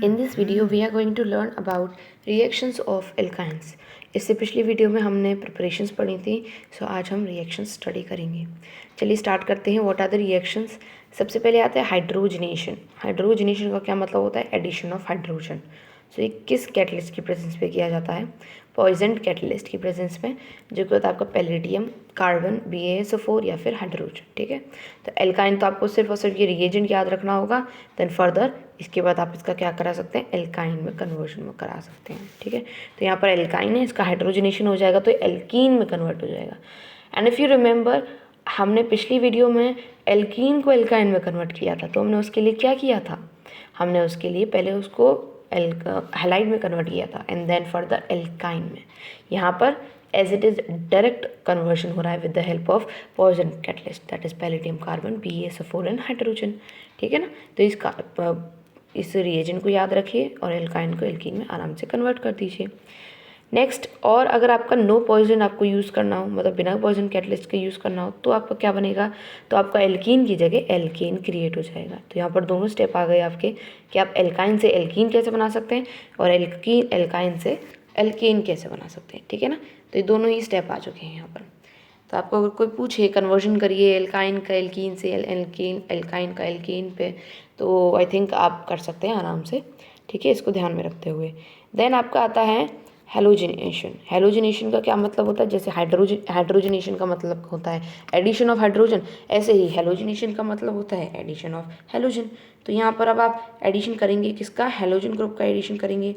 In this video we are going to learn about reactions of alkynes. इससे पिछली video में हमने preparations पढ़ी थी, सो आज हम रिएक्शंस स्टडी करेंगे। चलिए स्टार्ट करते हैं। What are the reactions. सबसे पहले आता है हाइड्रोजनेशन। हाइड्रोजनेशन का क्या मतलब होता है? Addition of hydrogen. सो ये किस कैटलिस्ट की प्रेजेंस पे किया जाता है? पॉइजन कैटलिस्ट की प्रेजेंस में, जो कि होता है आपका पैलेडियम, कार्बन, BaSO4 या फिर हाइड्रोजन। ठीक है, तो एल्काइन तो आपको सिर्फ और सिर्फ ये रिएजेंट याद रखना होगा। देन फर्दर इसके बाद आप इसका क्या करा सकते हैं? एल्काइन में कन्वर्जन में करा सकते हैं। ठीक है, तो यहाँ पर एल्काइन है, इसका हाइड्रोजनेशन हो जाएगा तो एल्कीन में कन्वर्ट हो जाएगा। एंड इफ़ यू रिमेंबर, हमने पिछली वीडियो में एल्कीन को एल्काइन में कन्वर्ट किया था, तो हमने उसके लिए क्या किया था? हमने उसके लिए पहले उसको हैलाइड में कन्वर्ट किया था एंड देन फर्दर एल्काइन में। यहाँ पर as it is direct conversion हो रहा है with the help of poison catalyst, that is palladium, carbon, BaSO4 and hydrogen. ठीक है ना, तो इस रिएजेंट को याद रखिए और एल्काइन को एल्कीन में आराम से कन्वर्ट कर दीजिए। नेक्स्ट, और अगर आपका नो पॉइजन आपको यूज़ करना हो, मतलब बिना पॉइजन कैटलिस्ट के यूज़ करना हो, तो आपका क्या बनेगा? तो आपका एल्कीन की जगह एल्केन क्रिएट हो जाएगा। तो यहाँ पर दोनों स्टेप आ गए आपके कि आप एल्काइन से एल्कीन कैसे बना सकते हैं और एल्काइन से एल्केन कैसे बना सकते हैं। ठीक है ना, तो ये दोनों ही स्टेप आ चुके हैं यहाँ पर। तो आपको अगर कोई पूछे कन्वर्जन करिए एल्काइन का एल्कीन से, एल्काइन का एल्कीन पे, तो आई थिंक आप कर सकते हैं आराम से। ठीक है, इसको ध्यान में रखते हुए देन आपका आता है हेलोजिनेशन। हेलोजिनेशन का क्या मतलब होता है? जैसे हाइड्रोजनेशन का मतलब होता है एडिशन ऑफ हाइड्रोजन, ऐसे ही हेलोजिनेशन का मतलब होता है एडिशन ऑफ हेलोजन। तो यहाँ पर अब आप एडिशन करेंगे किसका? हेलोजन ग्रुप का एडिशन करेंगे।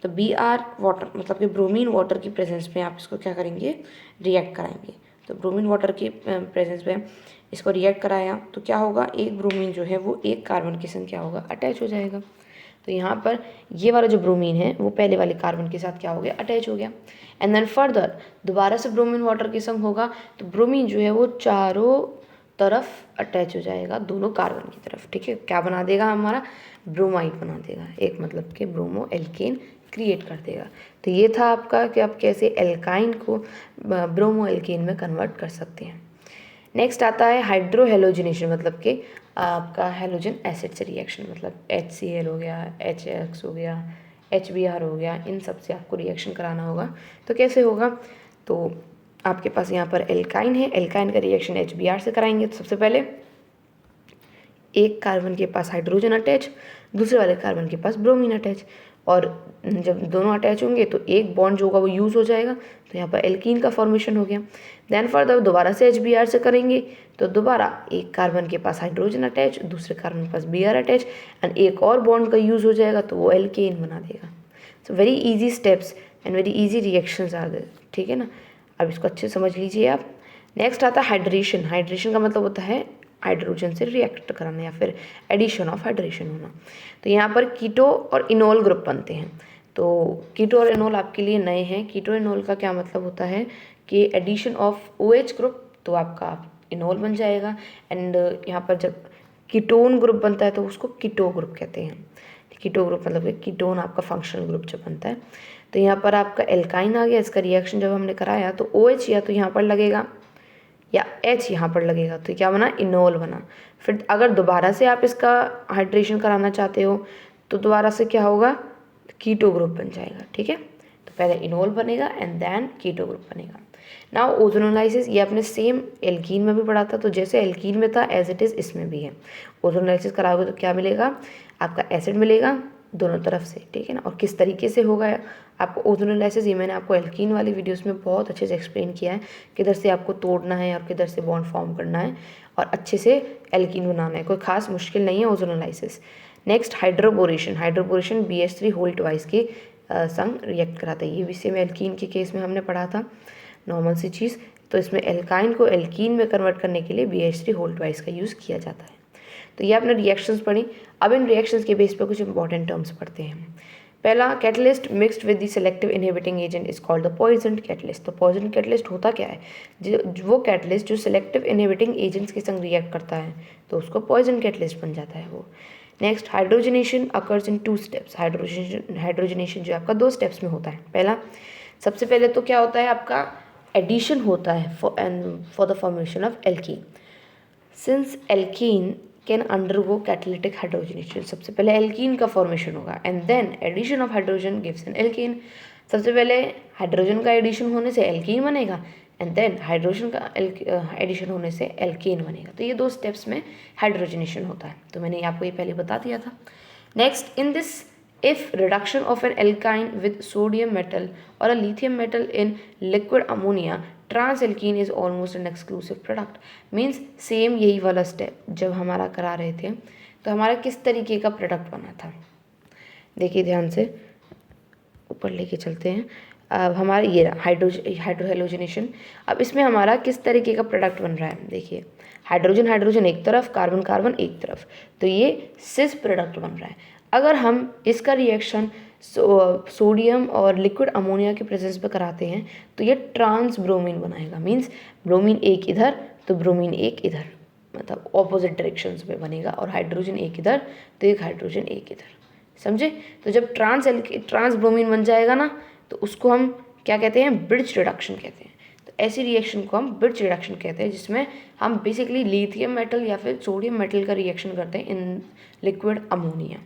तो Br वाटर, मतलब कि ब्रोमीन वाटर की प्रेजेंस में आप इसको क्या करेंगे? रिएक्ट कराएंगे। तो ब्रोमीन वाटर की प्रेजेंस में इसको रिएक्ट कराया तो क्या होगा? एक ब्रोमीन जो है वो एक कार्बन के संग क्या होगा? अटैच हो जाएगा। तो यहाँ पर ये वाला जो ब्रोमीन है वो पहले वाले कार्बन के साथ क्या हो गया? अटैच हो गया। एंड देन फर्दर दोबारा से ब्रोमीन वाटर के संग होगा तो ब्रोमीन जो है वो चारों तरफ अटैच हो जाएगा, दोनों कार्बन की तरफ। ठीक है, क्या बना देगा? हमारा ब्रोमाइड बना देगा, एक मतलब कि ब्रोमो एल्केन क्रिएट कर देगा। तो ये था आपका कि आप कैसे एल्काइन को ब्रोमो एल्केन में कन्वर्ट कर सकते हैं। नेक्स्ट आता है हाइड्रोहेलोजिनेशन, मतलब कि आपका हेलोजन एसिड से रिएक्शन, मतलब HCl हो गया, HX हो गया, HBr हो गया, इन सब से आपको रिएक्शन कराना होगा। तो कैसे होगा? तो आपके पास यहाँ पर एल्काइन है, एल्काइन का रिएक्शन HBr से कराएंगे। तो सबसे पहले एक कार्बन के पास हाइड्रोजन अटैच, दूसरे वाले कार्बन के पास ब्रोमीन अटैच, और जब दोनों अटैच होंगे तो एक बॉन्ड जो होगा वो यूज़ हो जाएगा। तो यहाँ पर एल्कीन का फॉर्मेशन हो गया। देन फर्दर दोबारा से HBr से करेंगे तो दोबारा एक कार्बन के पास हाइड्रोजन अटैच, दूसरे कार्बन के पास Br अटैच, एंड एक और बॉन्ड का यूज़ हो जाएगा तो वो एल्केन बना देगा। So very easy steps and very easy reactions are there. ठीक है ना, अब इसको अच्छे समझ लीजिए आप। नेक्स्ट आता है हाइड्रेशन। हाइड्रेशन का मतलब होता है हाइड्रोजन से रिएक्ट कराना या फिर एडिशन ऑफ हाइड्रेशन होना। तो यहाँ पर कीटो और इनोल ग्रुप बनते हैं। तो कीटो और इनोल आपके लिए नए हैं। कीटो इनोल का क्या मतलब होता है कि एडिशन ऑफ OH ग्रुप, तो आपका इनोल बन जाएगा। एंड यहाँ पर जब कीटोन ग्रुप बनता है तो उसको कीटो ग्रुप कहते हैं। कीटो ग्रुप मतलब कि कीटोन आपका फंक्शनल ग्रुप जब बनता है। तो यहाँ पर आपका एल्काइन आ गया। इसका रिएक्शन जब हमने कराया तो OH या तो यहाँ पर लगेगा या H यहाँ पर लगेगा, तो क्या बना? इनोल बना। फिर अगर दोबारा से आप इसका हाइड्रेशन कराना चाहते हो तो दोबारा से क्या होगा? कीटो ग्रुप बन जाएगा। ठीक है, तो पहले इनोल बनेगा एंड देन कीटो ग्रुप बनेगा। नाउ ओजोनोलाइसिस, ये आपने सेम एल्कीन में भी पढ़ा था, तो जैसे एल्कीन में था एज इट इज़ इसमें भी है। ओजोनोलाइसिस कराओगे तो क्या मिलेगा? आपका एसिड मिलेगा दोनों तरफ से। ठीक है ना, और किस तरीके से होगा आपको ओजोनोलाइसिस, ये मैंने आपको एल्कीन वाली वीडियोस में बहुत अच्छे से एक्सप्लेन किया है, किधर से आपको तोड़ना है और किधर से बॉन्ड फॉर्म करना है और अच्छे से एल्कीन बनाना है। कोई खास मुश्किल नहीं है ozonolysis. Next hydroboration. Hydroboration BH3 whole twice के संग रिएक्ट कराता है। ये भी सेम एल्कीन के केस में हमने पढ़ा था, नॉर्मल सी चीज़। तो इसमें एल्काइन को एल्कीन में कन्वर्ट करने के लिए BH3 होल ट्वाइस का यूज़ किया जाता है। तो ये आपने रिएक्शंस पढ़ी। अब इन रिएक्शंस के बेस पे कुछ इंपॉर्टेंट टर्म्स पढ़ते हैं। पहला, catalyst mixed with the selective inhibiting agent is called the poison catalyst. तो पॉइजन कैटलिस्ट होता क्या है? वो कैटलिस्ट जो सेलेक्टिव इनहिबिटिंग एजेंट्स के संग रिएक्ट करता है तो उसको पॉइजन कैटलिस्ट बन जाता है वो। Next, hydrogenation occurs in 2 steps. Hydrogenation जो आपका 2 स्टेप्स में होता है। पहला, सबसे पहले तो क्या होता है? आपका एडिशन होता है for the formation of alkene. Since alkene can undergo catalytic hydrogenation. सबसे पहले एल्कीन का फॉर्मेशन होगा and then addition of hydrogen gives an alkene. सबसे पहले हाइड्रोजन का एडिशन होने से एल्कीन बनेगा एंड देन हाइड्रोजन का एडिशन होने से एल्केन बनेगा। तो ये 2 स्टेप्स में हाइड्रोजनेशन होता है, तो मैंने आपको ये पहले बता दिया था। Next, in this if reduction of an alkyne with sodium metal और a lithium metal in liquid ammonia trans alkene is almost an exclusive product. Means same यही वाला स्टेप जब हमारा करा रहे थे तो हमारा किस तरीके का प्रोडक्ट बना था, देखिए ध्यान से, ऊपर लेके चलते हैं। अब हमारा ये रहा हाइड्रोहेलोजनेशन। अब इसमें हमारा किस तरीके का प्रोडक्ट बन रहा है, देखिए हाइड्रोजन हाइड्रोजन एक तरफ, कार्बन कार्बन एक तरफ, तो ये सिस प्रोडक्ट बन रहा है। अगर हम इसका रिएक्शन सोडियम और लिक्विड अमोनिया के प्रेजेंस पे कराते हैं तो ये ट्रांस ब्रोमीन बनाएगा। मीन्स ब्रोमीन एक इधर तो ब्रोमीन एक इधर, मतलब ऑपोजिट डायरेक्शंस में बनेगा, और हाइड्रोजन एक इधर तो एक हाइड्रोजन एक इधर, समझे। तो जब ट्रांस ब्रोमीन बन जाएगा ना तो उसको हम क्या कहते हैं, ब्रिज रिडक्शन कहते हैं। तो ऐसी रिएक्शन को हम ब्रिज रिडक्शन कहते हैं जिसमें हम बेसिकली लिथियम मेटल या फिर सोडियम मेटल का रिएक्शन करते हैं इन लिक्विड अमोनिया।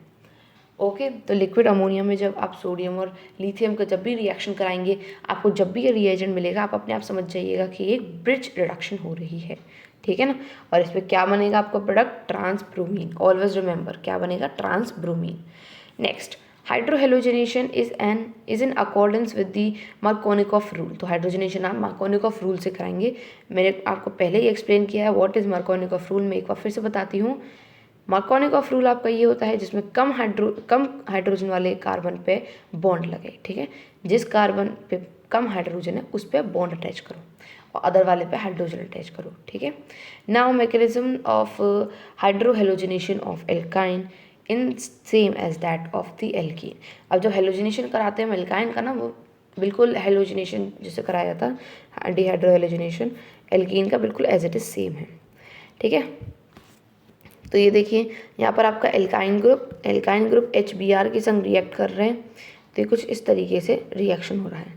ओके, तो लिक्विड अमोनिया में जब आप सोडियम और लिथियम का जब भी रिएक्शन कराएंगे, आपको जब भी ये रिएजेंट मिलेगा आप अपने आप समझ जाइएगा कि एक ब्रिज रिडक्शन हो रही है, ठीक है ना। और इसमें क्या बनेगा आपका product, trans bromine. Always remember क्या बनेगा, trans bromine. Next, hydrohalogenation is in accordance with the Markovnikov rule. तो हाइड्रोजनेशन आप मार्कोनिकॉफ रूल से कराएंगे। मैंने आपको पहले ही एक्सप्लेन किया है व्हाट इज़ मार्कोनिकॉफ रूल। मैं एक बार फिर से बताती हूँ। मार्कोनिकॉफ रूल आपका ये होता है जिसमें कम हाइड्रोजन वाले कार्बन पे बॉन्ड लगे, ठीक है। जिस कार्बन पे कम हाइड्रोजन है उस पर बॉन्ड अटैच करो और अदर वाले पे हाइड्रोजन अटैच करो, ठीक है। Now mechanism of hydrohalogenation of alkyne in same as that of the alkene. अब जब हेलोजनेशन कराते हैं हम एल्काइन का ना, वो बिल्कुल हेलोजनेशन जिसे कराया जाता है डिहाइड्रोहेलोजनेशन, एल्कीन का बिल्कुल एज इट इज़ सेम है, ठीक है। तो ये देखिए यहाँ पर आपका एल्काइन ग्रुप HBr के संग रिएक्ट कर रहे हैं, तो ये कुछ इस तरीके से रिएक्शन हो रहा है।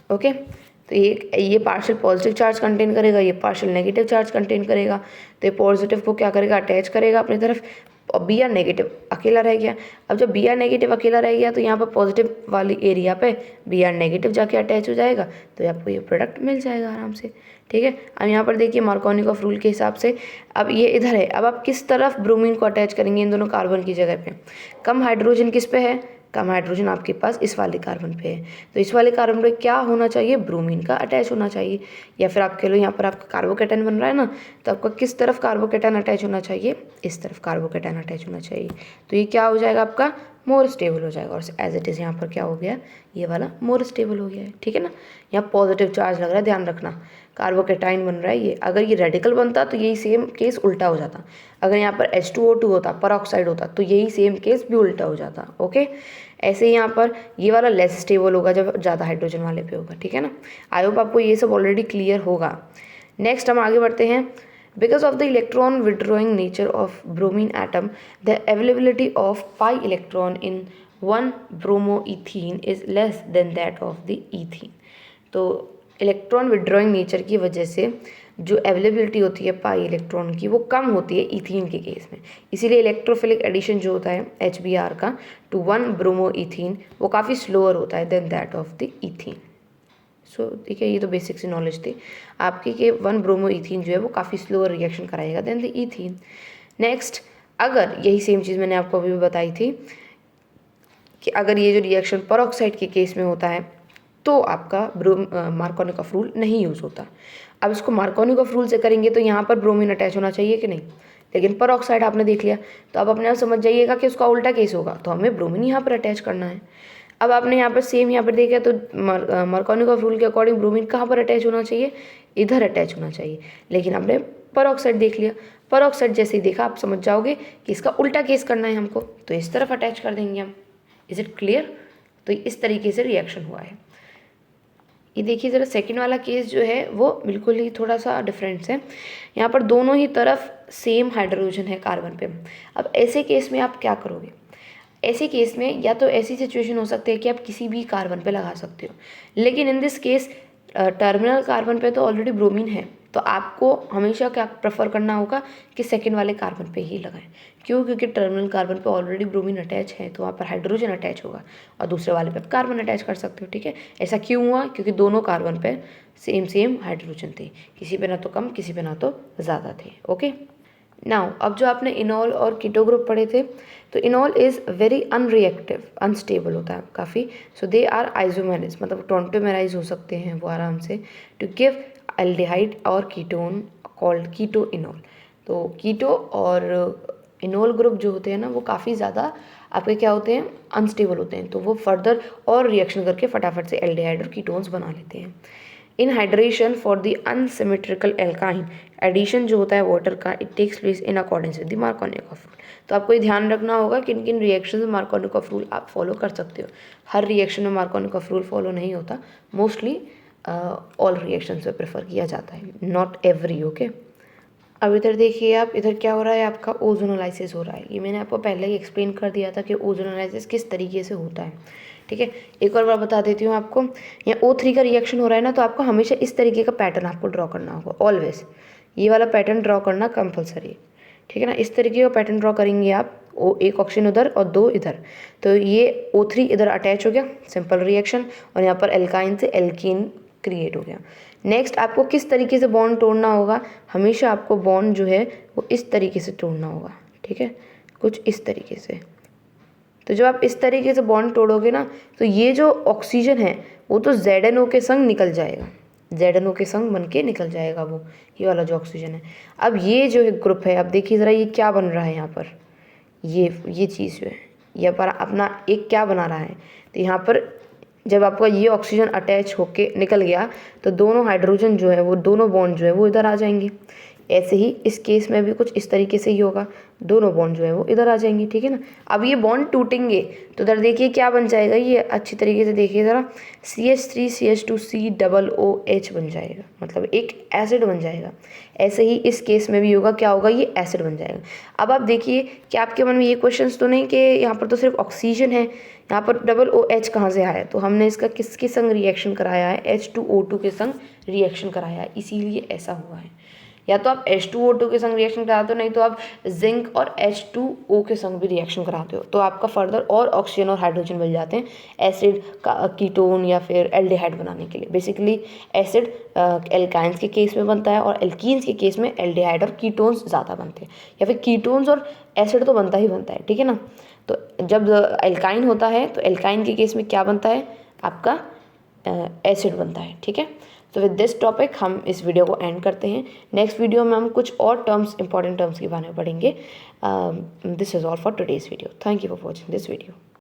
ओके, तो ये पार्शियल पॉजिटिव चार्ज कंटेन करेगा, ये पार्शियल नेगेटिव चार्ज कंटेन करेगा। तो ये पॉजिटिव को क्या करेगा, अटैच करेगा अपनी तरफ, और Br नेगेटिव अकेला रह गया। अब जब Br नेगेटिव अकेला रह गया तो यहाँ पर पॉजिटिव वाली एरिया पे Br नेगेटिव जाके अटैच हो जाएगा, तो आपको ये प्रोडक्ट मिल जाएगा आराम से, ठीक है। अब यहाँ पर देखिए मार्कोनिकॉफ रूल के हिसाब से अब ये इधर है, अब आप किस तरफ ब्रोमीन को अटैच करेंगे इन दोनों कार्बन की जगह पे। कम हाइड्रोजन किस पे है, कम हाइड्रोजन आपके पास इस वाले कार्बन पे है, तो इस वाले कार्बन पे क्या होना चाहिए, ब्रोमीन का अटैच होना चाहिए। या फिर आप कह लो यहाँ पर आपका कार्बोकेटाइन बन रहा है ना, तो आपका किस तरफ कार्बोकेटाइन अटैच होना चाहिए, इस तरफ कार्बोकेटाइन अटैच होना चाहिए। तो ये क्या हो जाएगा, आपका मोर स्टेबल हो जाएगा। और एज इट इज़ यहाँ पर क्या हो गया, ये वाला मोर स्टेबल हो गया है, ठीक है ना। यहाँ पॉजिटिव चार्ज लग रहा है, ध्यान रखना, कार्बोकेटाइन बन रहा है ये। अगर ये रेडिकल बनता तो यही सेम केस उल्टा हो जाता। अगर यहाँ पर H2O2 होता, परऑक्साइड होता, तो यही सेम केस भी उल्टा हो जाता। ओके, ऐसे ही यहाँ पर ये वाला लेस स्टेबल होगा जब ज़्यादा हाइड्रोजन वाले पे होगा, ठीक है ना। आई होप आपको ये सब ऑलरेडी क्लियर होगा। नेक्स्ट हम आगे बढ़ते हैं। Because of the electron withdrawing nature of bromine atom, the availability of pi electron in one bromoethene is less than that of the ethene. तो इलेक्ट्रॉन विड्रॉइंग नेचर की वजह से जो अवेलेबिलिटी होती है पाई इलेक्ट्रॉन की वो कम होती है इथीन के केस में। इसीलिए इलेक्ट्रोफिलिक एडिशन जो होता है HBr का टू 1 ब्रोमोइथीन वो काफ़ी स्लोअर होता है than that of the ethene. So ठीक है, ये तो बेसिक सी नॉलेज थी आपकी कि 1 ब्रोमोइथीन जो है वो काफ़ी स्लोअर रिएक्शन कराएगा देन द इथीन। नेक्स्ट, अगर यही सेम चीज़ मैंने आपको अभी भी बताई थी कि अगर ये जो रिएक्शन परऑक्साइड के केस में होता है तो आपका मार्कोनिकॉफ रूल नहीं यूज़ होता। अब इसको मार्कोनिकॉफ रूल से करेंगे तो यहाँ पर ब्रोमीन अटैच होना चाहिए कि नहीं, लेकिन परऑक्साइड आपने देख लिया तो अब अपने आप समझ जाइएगा कि उसका उल्टा केस होगा, तो हमें ब्रोमीन यहाँ पर अटैच करना है। अब आपने यहाँ पर सेम यहाँ पर देखा तो मार्कोनिकॉफ रूल के अकॉर्डिंग ब्रोमीन कहाँ पर अटैच होना चाहिए, इधर अटैच होना चाहिए, लेकिन आपने परऑक्साइड देख लिया। परऑक्साइड जैसे ही देखा आप समझ जाओगे कि इसका उल्टा केस करना है हमको, तो इस तरफ अटैच कर देंगे हम। Is it clear? तो इस तरीके से रिएक्शन हुआ है। ये देखिए ज़रा सेकंड वाला केस जो है वो बिल्कुल ही थोड़ा सा डिफरेंस है। यहाँ पर दोनों ही तरफ सेम हाइड्रोजन है कार्बन पे। अब ऐसे केस में आप क्या करोगे, ऐसे केस में या तो ऐसी सिचुएशन हो सकती है कि आप किसी भी कार्बन पे लगा सकते हो, लेकिन in this case terminal carbon पे तो ऑलरेडी ब्रोमीन है, तो आपको हमेशा क्या प्रेफर करना होगा कि सेकंड वाले कार्बन पे ही लगाएं। क्यों? क्योंकि टर्मिनल कार्बन पे ऑलरेडी ब्रोमीन अटैच है, तो वहाँ पर हाइड्रोजन अटैच होगा और दूसरे वाले पे कार्बन अटैच कर सकते हो। ठीक है, ऐसा क्यों हुआ? क्योंकि दोनों कार्बन पे सेम हाइड्रोजन थे, किसी पे ना तो कम, किसी पे ना तो ज़्यादा थे। ओके, नाउ अब जो आपने इनॉल और कीटो ग्रुप पढ़े थे, तो इनॉल इज़ वेरी अनरिएक्टिव, अनस्टेबल होता है काफ़ी। सो दे आर आइसोमेरिज, मतलब टोंटोमेराइज हो सकते हैं वो आराम से, टू गिव एल्डिहाइड और कीटोन कॉल्ड कीटो इनॉल। तो कीटो और इनॉल ग्रुप जो होते हैं ना, वो काफ़ी ज़्यादा आपके क्या होते हैं, अनस्टेबल होते हैं, तो वो फर्दर और रिएक्शन करके फटाफट से एल्डिहाइड और कीटोन्स बना लेते हैं। In hydration for the unsymmetrical alkyne addition जो होता है वाटर का, it takes place in accordance with the Markovnikov rule. तो आपको ये ध्यान रखना होगा कि किन किन रिएक्शन में मार्कोनिकॉफ रूल आप फॉलो कर सकते हो। हर रिएक्शन में मार्कोनिकॉफ रूल फॉलो नहीं होता, मोस्टली ऑल रिएक्शंस में प्रेफर किया जाता है, नॉट एवरी। ओके, अब इधर देखिए आप, इधर क्या हो रहा है, आपका ओजोनोलाइसिस हो रहा है। ये मैंने आपको पहले ही एक्सप्लेन कर दिया था कि ओजोनोलाइसिस किस तरीके से होता है। ठीक है, एक और बार बता देती हूँ आपको। यहाँ O3 का रिएक्शन हो रहा है ना, तो आपको हमेशा इस तरीके का पैटर्न आपको ड्रॉ करना होगा, ऑलवेज ये वाला पैटर्न ड्रॉ करना कंपलसरी है। ठीक है ना, इस तरीके का पैटर्न ड्रॉ करेंगे आप, एक ऑक्सीजन उधर और 2 इधर, तो ये O3 इधर अटैच हो गया, सिंपल रिएक्शन, और यहाँ पर एल्काइन से एल्कीन क्रिएट हो गया। नेक्स्ट आपको किस तरीके से बॉन्ड तोड़ना होगा, हमेशा आपको बॉन्ड जो है वो इस तरीके से तोड़ना होगा। ठीक है, कुछ इस तरीके से। तो जब आप इस तरीके से बॉन्ड तोड़ोगे ना, तो ये जो ऑक्सीजन है वो तो ZNO के संग निकल जाएगा, ZNO के संग बन के निकल जाएगा वो, ये वाला जो ऑक्सीजन है। अब ये जो है ग्रुप है, अब देखिए ज़रा ये क्या बन रहा है यहाँ पर, ये चीज़ जो है यहाँ पर अपना एक क्या बना रहा है। तो यहाँ पर जब आपका ये ऑक्सीजन अटैच होके निकल गया, तो दोनों हाइड्रोजन जो है वो, दोनों बॉन्ड जो है वो इधर आ जाएंगे। ऐसे ही इस केस में भी कुछ इस तरीके से ही होगा, दोनों बॉन्ड जो है वो इधर आ जाएंगे। ठीक है ना, अब ये बॉन्ड टूटेंगे तो इधर देखिए क्या बन जाएगा, ये अच्छी तरीके से देखिए ज़रा, CH3CH2COOH बन जाएगा, मतलब एक एसिड बन जाएगा। ऐसे ही इस केस में भी होगा, क्या होगा, ये एसिड बन जाएगा। अब आप देखिए कि आपके मन में ये क्वेश्चन तो नहीं कि यहाँ पर तो सिर्फ ऑक्सीजन है, यहाँ पर OH कहाँ से आया, तो हमने इसका किसके संग रिएक्शन कराया है, H2O2 के संग रिएक्शन कराया है, इसीलिए ऐसा हुआ है। या तो आप H2O2 के संग रिएक्शन कराते हो, नहीं तो आप जिंक और H2O के संग भी रिएक्शन कराते हो, तो आपका फर्दर और ऑक्सीजन और हाइड्रोजन मिल जाते हैं एसिड का, कीटोन या फिर एल्डिहाइड बनाने के लिए। बेसिकली एसिड एल्काइंस के केस में बनता है और एल्कीन्स के केस में एल्डिहाइड और कीटोन्स ज़्यादा बनते हैं, या फिर कीटोन्स और एसिड तो बनता ही बनता है। ठीक है ना, तो जब एल्काइन होता है तो एल्काइन के केस में क्या बनता है, आपका एसिड बनता है। ठीक है, तो विद दिस टॉपिक हम इस वीडियो को एंड करते हैं। नेक्स्ट वीडियो में हम कुछ और टर्म्स, इंपॉर्टेंट टर्म्स के बारे में पढ़ेंगे। This is all for today's video. Thank you for watching this video.